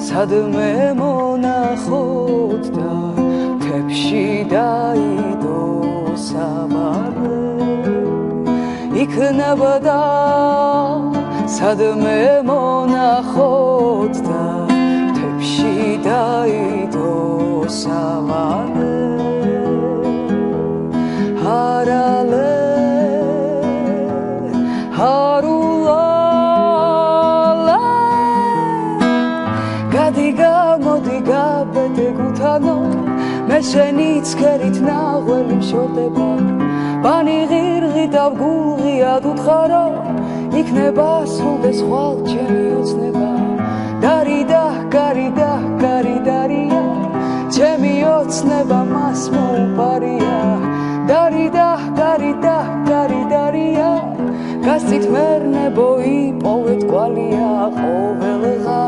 სადმე მონახოთ და თებში დაიდო საბადე იქნებოდა სადმე მონახოთ და თებში დაიდო საბადე არალე ჰარულალე გადიგა მოდი გაბედე გუთანო მე შენი ცქერით ნაღველი მშორდება ბანი ღირღი დავგულღიად უთხარო იქნება სრულდეს ხვალ ჩემი ოცნება დარიდა გარიდა გარიდარია ჩემი ოცნება მას მოუპარია დარიდა გარიდა გარიდარია გასწით მერნებო იპოვეთ გვალია ყოველღა